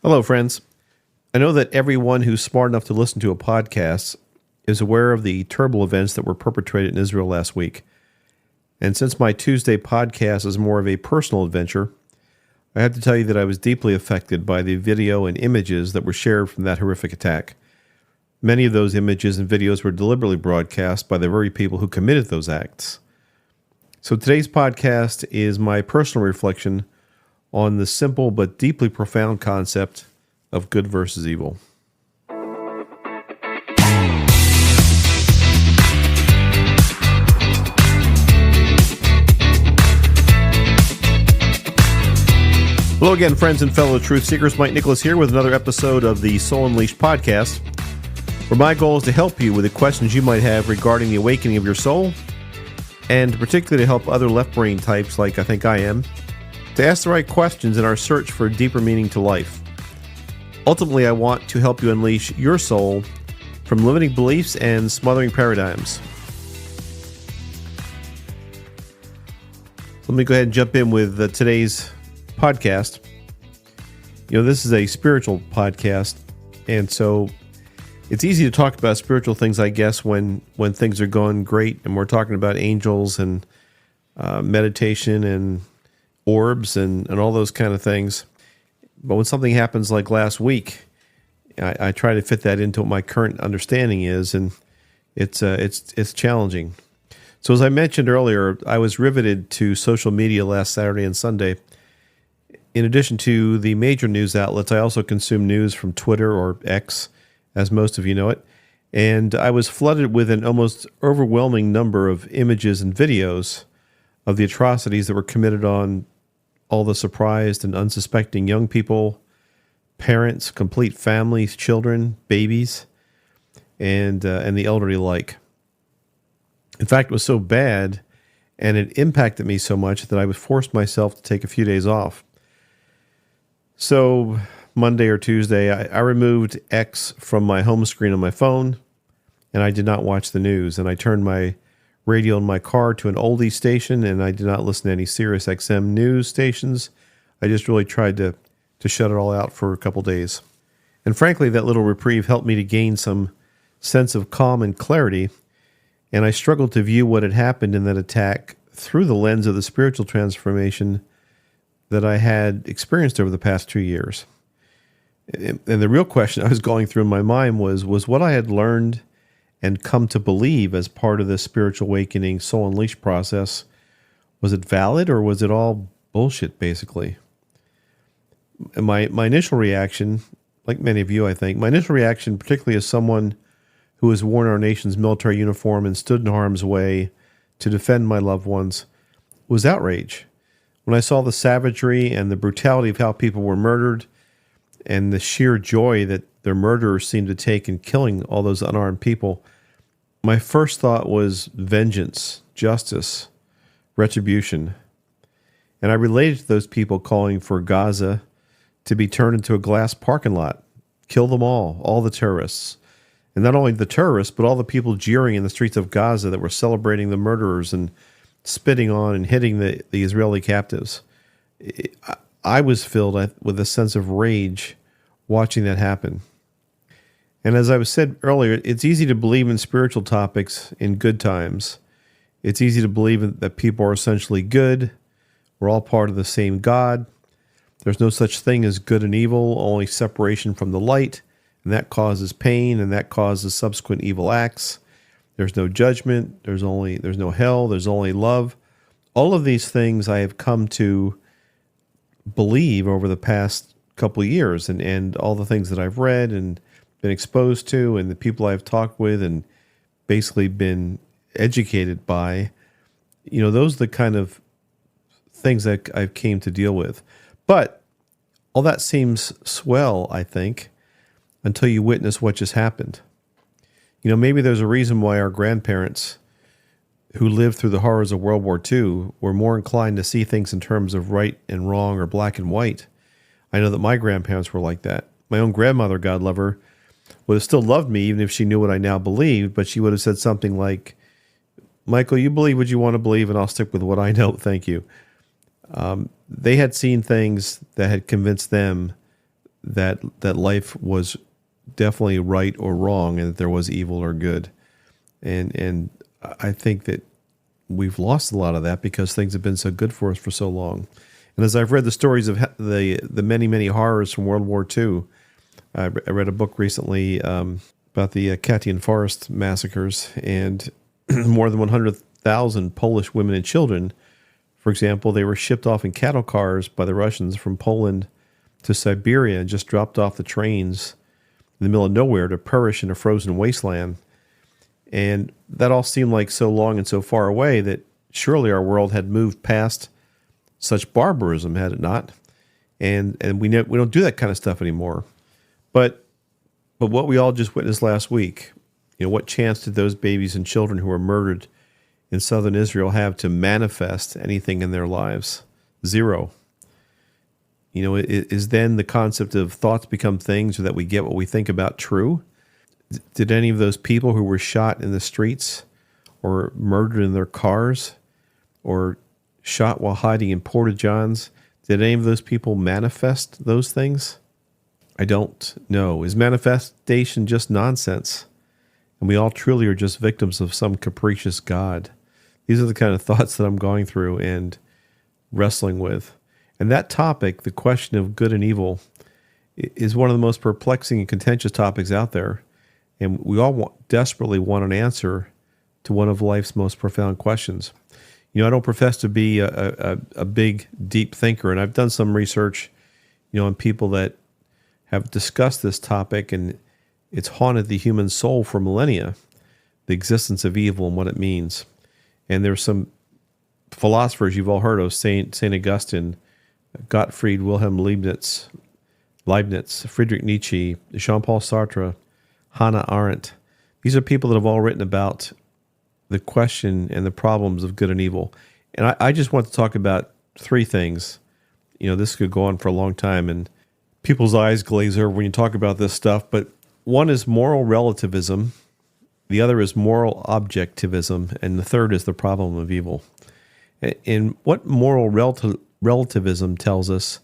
Hello, friends. I know that everyone who's smart enough to listen to a podcast is aware of the terrible events that were perpetrated in Israel last week. And since my Tuesday podcast is more of a personal adventure, I have to tell you that I was deeply affected by the video and images that were shared from that horrific attack. Many of those images and videos were deliberately broadcast by the very people who committed those acts. So today's podcast is my personal reflection on the simple but deeply profound concept of good versus evil. Hello again, friends and fellow truth seekers. Mike Nicholas here with another episode of the Soul Unleashed podcast, where my goal is to help you with the questions you might have regarding the awakening of your soul, and particularly to help other left-brain types like I think I am, to ask the right questions in our search for deeper meaning to life. Ultimately, I want to help you unleash your soul from limiting beliefs and smothering paradigms. Let me go ahead and jump in with today's podcast. You know, this is a spiritual podcast, and so it's easy to talk about spiritual things, I guess, when things are going great, and we're talking about angels and meditation and orbs and all those kind of things. But when something happens like last week, I try to fit that into what my current understanding is, and it's challenging. So as I mentioned earlier, I was riveted to social media last Saturday and Sunday. In addition to the major news outlets, I also consume news from Twitter, or X, as most of you know it. And I was flooded with an almost overwhelming number of images and videos of the atrocities that were committed on all the surprised and unsuspecting young people, parents, complete families, children, babies, and the elderly alike. In fact, it was so bad, and it impacted me so much that I was forced myself to take a few days off. So Monday or Tuesday, I removed X from my home screen on my phone, and I did not watch the news. And I turned my radio in my car to an oldie station, and I did not listen to any Sirius XM news stations. I just really tried to shut it all out for a couple days. And frankly, that little reprieve helped me to gain some sense of calm and clarity, and I struggled to view what had happened in that attack through the lens of the spiritual transformation that I had experienced over the past 2 years. And the real question I was going through in my mind was what I had learned and come to believe as part of this spiritual awakening soul unleashed process, was it valid, or was it all bullshit, basically? And my initial reaction, like many of you, I think, my initial reaction, particularly as someone who has worn our nation's military uniform and stood in harm's way to defend my loved ones, was outrage. When I saw the savagery and the brutality of how people were murdered, and the sheer joy that their murderers seemed to take in killing all those unarmed people, my first thought was vengeance, justice, retribution. And I related to those people calling for Gaza to be turned into a glass parking lot. Kill them all the terrorists. And not only the terrorists, but all the people jeering in the streets of Gaza that were celebrating the murderers and spitting on and hitting the Israeli captives. I was filled with a sense of rage watching that happen. And as I was said earlier, it's easy to believe in spiritual topics in good times. It's easy to believe that people are essentially good. We're all part of the same God. There's no such thing as good and evil, only separation from the light, and that causes pain, and that causes subsequent evil acts. There's no judgment. There's no hell. There's only love. All of these things I have come to believe over the past couple of years, and all the things that I've read and been exposed to, and the people I've talked with and basically been educated by, those are the kind of things that I've came to deal with. But all that seems swell, I think, until you witness what just happened. Maybe there's a reason why our grandparents who lived through the horrors of World War II were more inclined to see things in terms of right and wrong or black and white. I know that my grandparents were like that. My own grandmother, God love her, would have still loved me even if she knew what I now believe, but she would have said something like, Michael, you believe what you want to believe, and I'll stick with what I know. Thank you. They had seen things that had convinced them that life was definitely right or wrong, and that there was evil or good. And I think that we've lost a lot of that because things have been so good for us for so long. And as I've read the stories of the many, many horrors from World War II, I read a book recently about the Katyn Forest massacres, and more than 100,000 Polish women and children, for example, they were shipped off in cattle cars by the Russians from Poland to Siberia and just dropped off the trains in the middle of nowhere to perish in a frozen wasteland. And that all seemed like so long and so far away that surely our world had moved past such barbarism, had it not? And we don't do that kind of stuff anymore. But what we all just witnessed last week, what chance did those babies and children who were murdered in southern Israel have to manifest anything in their lives? Zero. Is then the concept of thoughts become things, or that we get what we think about, true? Did any of those people who were shot in the streets or murdered in their cars or shot while hiding in porta-johns, did any of those people manifest those things? I don't know. Is manifestation just nonsense? And we all truly are just victims of some capricious God? These are the kind of thoughts that I'm going through and wrestling with. And that topic, the question of good and evil, is one of the most perplexing and contentious topics out there. And we all desperately want an answer to one of life's most profound questions. I don't profess to be a big, deep thinker, and I've done some research, on people that have discussed this topic, and it's haunted the human soul for millennia, the existence of evil and what it means. And there's some philosophers you've all heard of, Saint Augustine, Gottfried Wilhelm Leibniz, Friedrich Nietzsche, Jean-Paul Sartre, Hannah Arendt. These are people that have all written about the question and the problems of good and evil. And I just want to talk about three things. This could go on for a long time, and people's eyes glaze over when you talk about this stuff. But one is moral relativism, the other is moral objectivism, and the third is the problem of evil. And what moral relativism tells us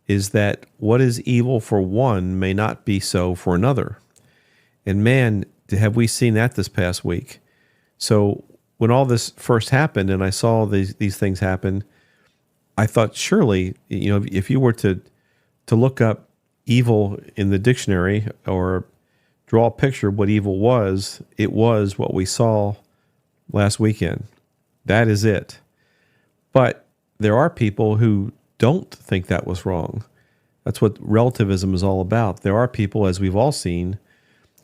is that what is evil for one may not be so for another. And man, have we seen that this past week. So when all this first happened and I saw these things happen, I thought surely, if you were to look up evil in the dictionary or draw a picture of what evil was, it was what we saw last weekend. That is it. But there are people who don't think that was wrong. That's what relativism is all about. There are people, as we've all seen,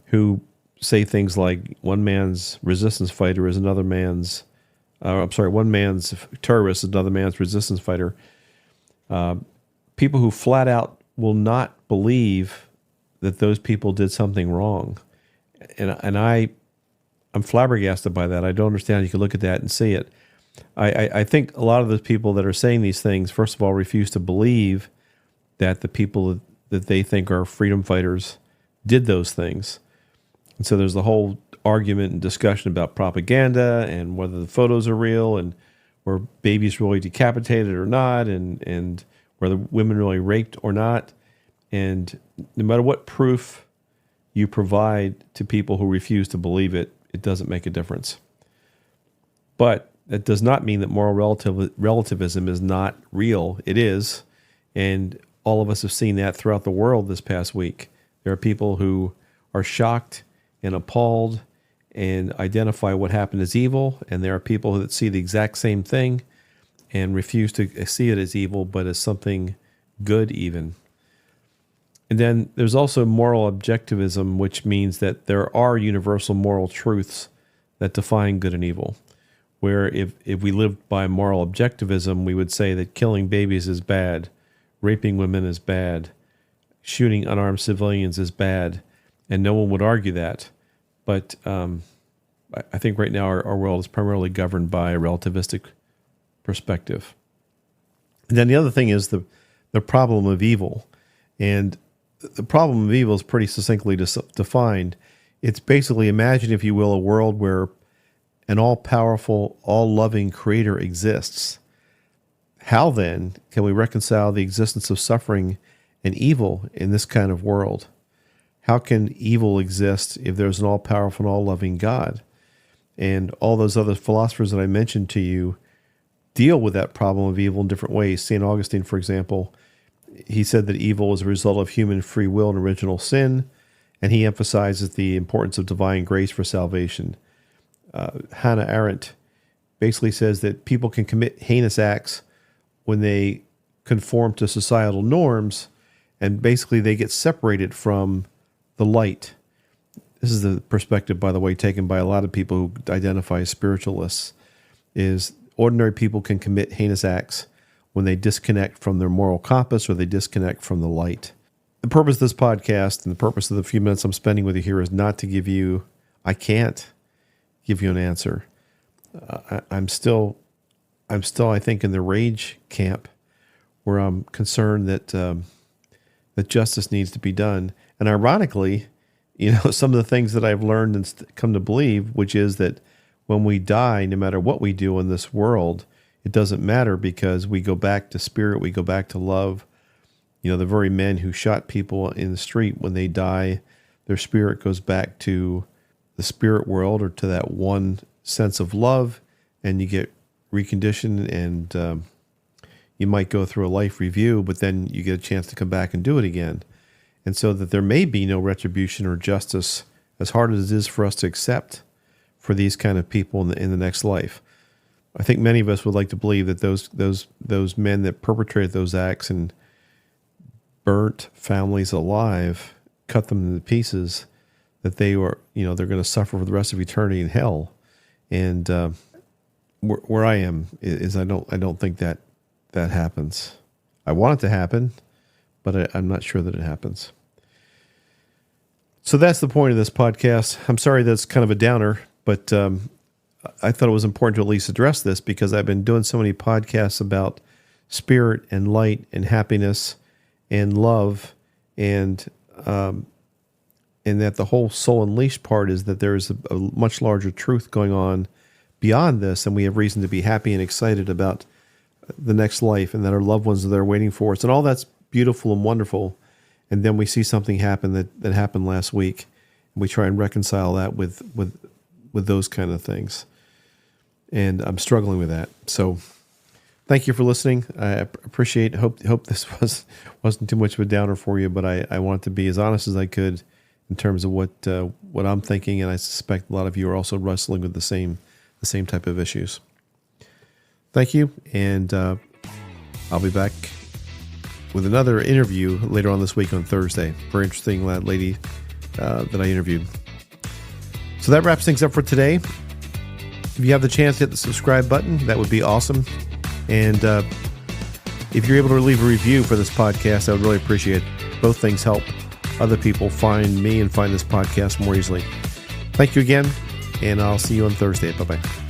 who say things like one man's resistance fighter is another man's, one man's terrorist is another man's resistance fighter. People who flat out will not believe that those people did something wrong. And I'm flabbergasted by that. I don't understand. You can look at that and see it. I think a lot of those people that are saying these things, first of all, refuse to believe that the people that they think are freedom fighters did those things. And so there's the whole argument and discussion about propaganda and whether the photos are real and were babies really decapitated or not, and whether women really raped or not. And no matter what proof you provide to people who refuse to believe it, it doesn't make a difference. But that does not mean that moral relativism is not real. It is. And all of us have seen that throughout the world this past week. There are people who are shocked and appalled and identify what happened as evil, and there are people that see the exact same thing and refuse to see it as evil, but as something good even. And then there's also moral objectivism, which means that there are universal moral truths that define good and evil, where if we lived by moral objectivism, we would say that killing babies is bad, raping women is bad, shooting unarmed civilians is bad, and no one would argue that. But I think right now our world is primarily governed by a relativistic perspective. And then the other thing is the problem of evil. And the problem of evil is pretty succinctly defined. It's basically, imagine, if you will, a world where an all-powerful, all-loving creator exists. How then can we reconcile the existence of suffering and evil in this kind of world. How can evil exist if there's an all-powerful and all-loving God? And all those other philosophers that I mentioned to you deal with that problem of evil in different ways. St. Augustine, for example, he said that evil is a result of human free will and original sin, and he emphasizes the importance of divine grace for salvation. Hannah Arendt basically says that people can commit heinous acts when they conform to societal norms, and basically they get separated from the light. This is the perspective, by the way, taken by a lot of people who identify as spiritualists, is ordinary people can commit heinous acts when they disconnect from their moral compass or they disconnect from the light. The purpose of this podcast and the purpose of the few minutes I'm spending with you here is not to give you, I can't give you an answer. I'm still, I think, in the rage camp where I'm concerned that that justice needs to be done. And ironically, some of the things that I've learned and come to believe, which is that when we die, no matter what we do in this world, it doesn't matter because we go back to spirit, we go back to love. The very men who shot people in the street, when they die, their spirit goes back to the spirit world or to that one sense of love, and you get reconditioned, and you might go through a life review, but then you get a chance to come back and do it again. And so that there may be no retribution or justice, as hard as it is for us to accept, for these kind of people in the next life. I think many of us would like to believe that those men that perpetrated those acts and burnt families alive, cut them into pieces, that they were, they're going to suffer for the rest of eternity in hell. And where I am is I don't think that happens. I want it to happen, but I'm not sure that it happens. So that's the point of this podcast. I'm sorry that's kind of a downer, but I thought it was important to at least address this because I've been doing so many podcasts about spirit and light and happiness and love, and that the whole Soul Unleashed part is that there is a much larger truth going on beyond this, and we have reason to be happy and excited about the next life, and that our loved ones are there waiting for us, and all that's beautiful and wonderful. And then we see something happen that happened last week, and we try and reconcile that with those kind of things. And I'm struggling with that. So thank you for listening. I appreciate. Hope this wasn't too much of a downer for you, but I want to be as honest as I could in terms of what I'm thinking, and I suspect a lot of you are also wrestling with the same type of issues. Thank you, and I'll be back with another interview later on this week on Thursday. Very interesting lady that I interviewed. So that wraps things up for today. If you have the chance to hit the subscribe button, that would be awesome. And if you're able to leave a review for this podcast, I would really appreciate it. Both things help other people find me and find this podcast more easily. Thank you again, and I'll see you on Thursday. Bye-bye.